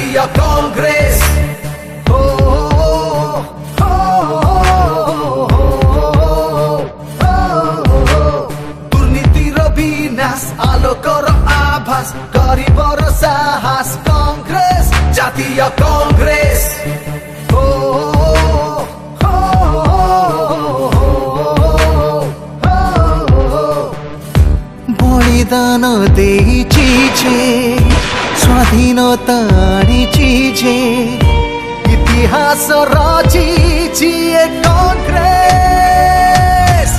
Jatiya Congress. Durnitira vinas alokor abhas garibor sahas Congress. Jatiya Congress. बलिदान देइछि जे स्वाधीनता आनिछि जे इतिहास रचिछि Congress.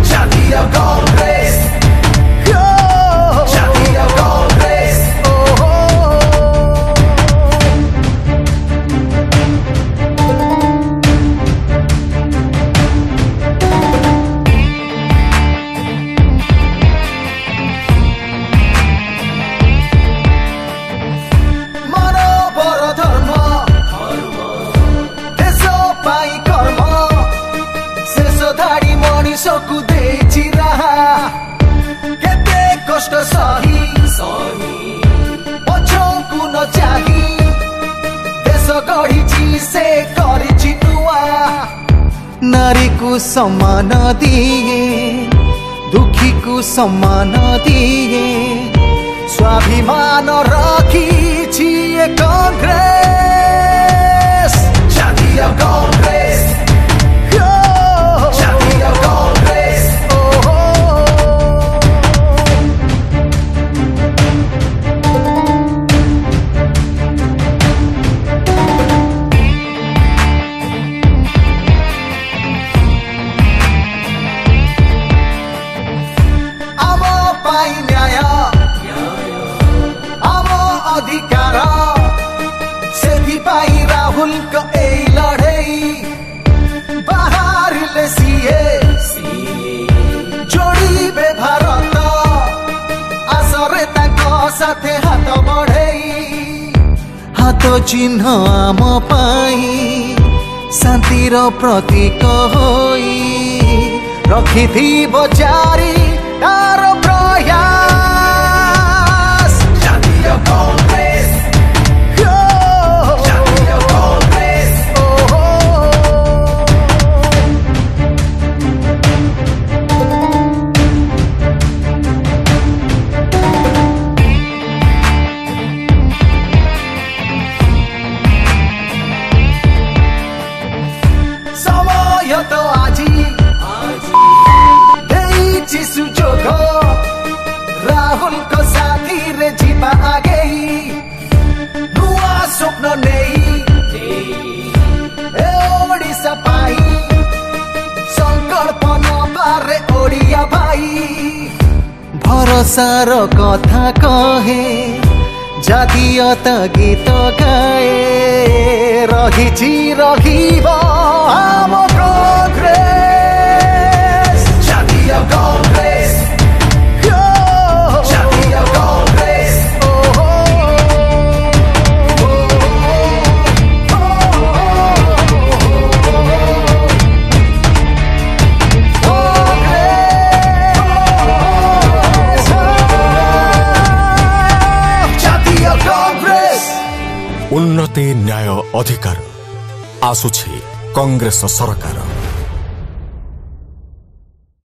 Jatiya Congress. Jatiya Congress. मानवर धर्म देश पाई कर्म शेष धाड़ी मनिषकु देछि राहा केते कष्ट सही पछकु न चाही देश गढ़िछि से गरिछि नुआ. नारी को सम्मान दिए दुखी को सम्मान दिए स्वाभिमान रखिछि Congress. Jatiya Congress. Jatiya Congress. आम पाई न्याय आम अधिकार सेथिपाई राहुल को ए लड़ई बाहर सीए जोड़ीबे भारत आसरे ताको साथे हाथ बढ़ई. हाथ चिन्ह आम पाई शांतिर प्रतीक होई रखिथिब जारी तार प्रयास. Jatiya Congress. Jatiya Congress. समय तो आजी देइछि सुजोग राहुल को साथी रे जीवा आगे नुआ स्वप्न नेई ए ओडिसा पाई संकल्प नबारे ओडिया भाई. भरोसार कथा कहे जातीयता गीत गाए रहिछि रहिब आम Congress. Jatiya Congress. Jatiya Congress. Jatiya Congress. उन्नति न्याय अधिकार आसुछि कांग्रेस सरकार.